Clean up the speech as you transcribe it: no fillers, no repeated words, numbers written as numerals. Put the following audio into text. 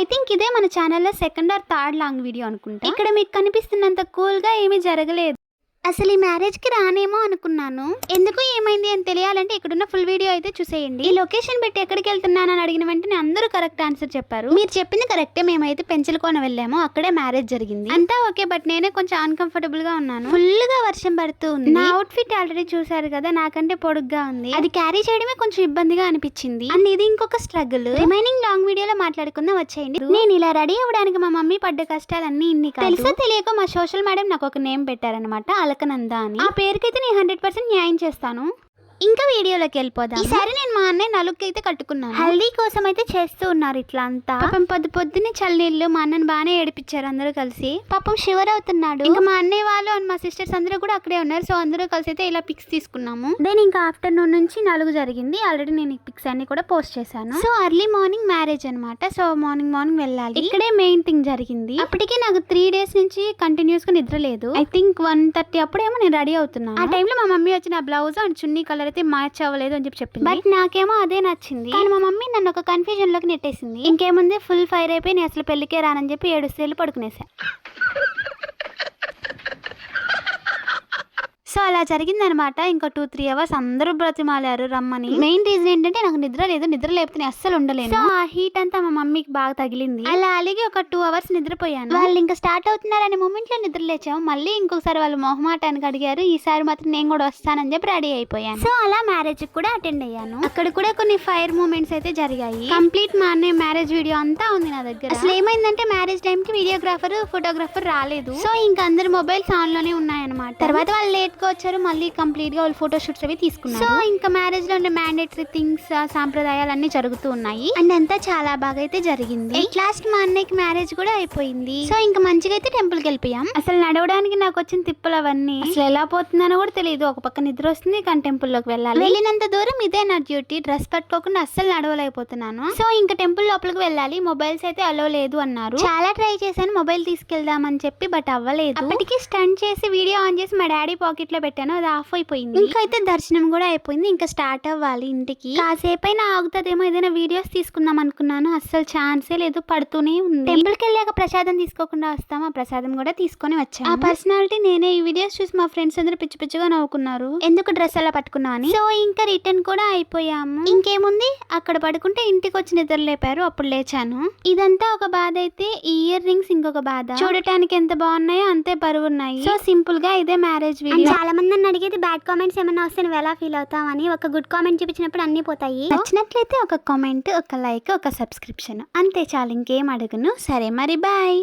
I think ఇదే మన ఛానల్లో second or third long video అనుకుంటా. ఇక్కడ మీకు కనిపిస్తున్నంత కూల్ గా ఏమీ జరగలేదు. అసలు ఈ మ్యారేజ్ కి రానేమో అనుకున్నాను. ఎందుకు ఏమైంది అని తెలియాలంటే ఇక్కడున్న ఫుల్ వీడియో అయితే చూసేయండి. ఈ లొకేషన్ పెట్టి ఎక్కడికి వెళ్తున్నానని అడిగిన వెంటనే అందరూ కరెక్ట్ ఆన్సర్ చెప్పారు. మీరు చెప్పింది కరెక్టే. మేమైతే పెంచలకోన వెళ్ళాము, అక్కడే మ్యారేజ్ జరిగింది. అంతా ఓకే, బట్ నేనే కొంచెం అన్కంఫర్టబుల్ గా ఉన్నాను. ఫుల్ గా వర్షం పడుతూ ఉంది. నా అవుట్ ఫిట్ ఆల్రెడీ చూసారు కదా, నాకంటే పొడుగ్గా ఉంది. అది క్యారీ చేయడమే కొంచెం ఇబ్బందిగా అనిపించింది. అండ్ ఇది ఇంకొక స్ట్రగుల్. రిమైనింగ్ లాంగ్ వీడియోలో మాట్లాడుకుందాం, వచ్చేయండి. నేను ఇలా రెడీ అవ్వడానికి మా మమ్మీ పడ్డ కష్టాలన్నీ ఇన్ని కాదు. తెలుసా తెలియక మా సోషల్ మేడం నాకు ఒక నేమ్ పెట్టారనమాట, అలకనంద అని. ఆ పేరుకైతే నేను 100% న్యాయం చేస్తాను. ఇంకా వీడియోలోకి వెళ్ళిపోదాం. ఈసారి నేను మా అన్నయ్య నలుగుకి అయితే కట్టుకున్నాను. హల్దీ కోసం అయితే చేస్తూ ఉన్నారు ఇట్లా అంతా. పాపం పొద్దున్నే చల్లనీళ్ళు మా అన్నని బాగానే ఏడిపించారు అందరూ కలిసి. పాపం షివర్ అవుతున్నాడు. ఇంకా మా అన్నయ్య వాళ్ళు అండ్ మా సిస్టర్స్ అందరూ కూడా అక్కడే ఉన్నారు. సో అందరూ కలిసి అయితే ఇలా పిక్స్ తీసుకున్నాము. దెన్ ఇంకా ఆఫ్టర్నూన్ నుంచి నలుగు జరిగింది. ఆల్రెడీ నేను ఈ పిక్స్ అన్ని కూడా పోస్ట్ చేశాను. సో అర్లీ మార్నింగ్ మ్యారేజ్ అనమాట. సో మార్నింగ్ వెళ్ళాలి. ఇక్కడే మెయిన్ థింగ్ జరిగింది. అప్పటికే నాకు 3 days నుంచి కంటిన్యూస్ గా నిద్ర లేదు. ఐ థింక్ 1:30 అప్పుడేమో నేను రెడీ అవుతున్నాను. ఆ టైంలో మా మమ్మీ వచ్చి నా బ్లౌజ్ అండ్ చున్నీ కలర్ అయితే మ్యాచ్ అవ్వలేదు అని చెప్పింది. బట్ నాకేమో అదే నచ్చింది. కానీ మా మమ్మీ నన్ను ఒక కన్ఫ్యూజన్ లోకి నెట్టేసింది. ఇంకేముంది, ఫుల్ ఫైర్ అయిపోయి నేను అసలు పెళ్లికే రానని చెప్పి 7 సేలు పడుకునేసా. సో అలా జరిగిందనమాట. ఇంకా 2-3 hours అందరూ బ్రతిమాలారు రమ్మని. మెయిన్ రీజన్ ఏంటంటే నాకు నిద్ర లేదు. నిద్ర లేకపోతే అస్సలు ఉండలేను. సో ఆ హీట్ అంతా మా మమ్మీకి బాగా తగిలింది. అలా అలాగే ఒక 2 hours నిద్రపోయాను. వాళ్ళు ఇంకా స్టార్ట్ అవుతున్నారనే మూమెంట్ లో నిద్ర లేచాము. మళ్ళీ ఇంకొకసారి వాళ్ళు మొహమాటానికి అడిగారు. ఈసారి మాత్రం నేను కూడా వస్తానని చెప్పి రెడీ అయిపోయాను. సో అలా మ్యారేజ్ కూడా అటెండ్ అయ్యాను. అక్కడ కూడా కొన్ని ఫైర్ మూమెంట్స్ అయితే జరిగాయి. కంప్లీట్ మా అన్నయ్య మ్యారేజ్ వీడియో అంతా ఉంది నా దగ్గర. అసలు ఏమైందంటే మ్యారేజ్ టైం కి వీడియోగ్రాఫర్ ఫోటోగ్రాఫర్ రాలేదు. సో ఇంకా అందరు మొబైల్స్ ఆన్ లోనే ఉన్నాయన్నమాట. తర్వాత వాళ్ళు లేట్ వచ్చారు. మళ్ళీ కంప్లీట్ గా వాళ్ళు ఫోటో షూట్స్ అవి తీసుకున్నారు. సో ఇంకా మ్యారేజ్ లో ఉండే మ్యాండేటరీ థింగ్స్, సాంప్రదాయాలు అన్ని జరుగుతూ ఉన్నాయి. అండ్ అంతా చాలా బాగా అయితే జరిగింది. లాస్ట్ మా అన్నయ్యకి మ్యారేజ్ కూడా అయిపోయింది. సో ఇంకా మంచిగా అయితే టెంపుల్ కి వెళ్ళిపోయాం. అసలు నడవడానికి నాకు వచ్చిన తిప్పులు అవన్నీ అసలు ఎలా పోతున్నానో కూడా తెలియదు. ఒక పక్క నిద్ర వస్తుంది, కానీ టెంపుల్ లోకి వెళ్ళాలి. వెళ్ళినంత దూరం ఇదే నా డ్యూటీ. డ్రెస్ కట్టుకోకుండా అస్సలు నడవలేకపోతున్నాను. సో ఇంకా టెంపుల్ లోపలికి వెళ్ళాలి. మొబైల్స్ అయితే అలో లేదు అన్నారు. చాలా ట్రై చేశాను మొబైల్ తీసుకెళ్దామని చెప్పి, బట్ అవ్వలేదు. అప్పటికి స్టంట్ చేసి వీడియో ఆన్ చేసి మా డాడీ పాకెట్ లో పెట్టాను, అది ఆఫ్ అయిపోయింది. ఇంకా అయితే దర్శనం కూడా అయిపోయింది. ఇంకా స్టార్ట్ అవ్వాలి ఇంటికి. కాసేపైనా ఆగుతుందేమో, ఏదైనా వీడియోస్ తీసుకుందాం అనుకున్నాను. అస్సలు ఛాన్సే లేదు, పడుతూనే ఉంది. టెంపుల్ కి వెళ్ళాక ప్రసాదం తీసుకోకుండా వస్తాం. ఆ ప్రసాదం కూడా తీసుకొని వచ్చాను. ఆ పర్సనాలిటీ నేనే. ఈ వీడియోస్ చూసి మా ఫ్రెండ్స్ అందరూ పిచ్చి పిచ్చిగా నవ్వుకున్నారు, ఎందుకు డ్రెస్ అలా పట్టుకున్నా అని. సో ఇంకా రిటర్న్ కూడా అయిపోయాము. ఇంకేముంది, అక్కడ పడుకుంటే ఇంటికి వచ్చి నిద్ర లేపారు, అప్పుడు లేచాను. ఇదంతా ఒక బాధ అయితే ఈ ఇయర్ రింగ్స్ ఇంకొక బాధ. చూడటానికి ఎంత బాగున్నాయో అంతే బరువు ఉన్నాయి. సో సింపుల్ గా ఇదే మ్యారేజ్ వీడియో. చాలా మంది నన్ను అడిగేది బ్యాడ్ కామెంట్స్ ఏమైనా వస్తే నువ్వు ఎలా ఫీల్ అవుతావని. ఒక గుడ్ కామెంట్ చూపించినప్పుడు అన్ని పోతాయి. నచ్చినట్లయితే ఒక కామెంట్, ఒక లైక్, ఒక సబ్స్క్రిప్షన్, అంతే చాలు. ఇంకేం అడుగును. సరే మరి బాయ్.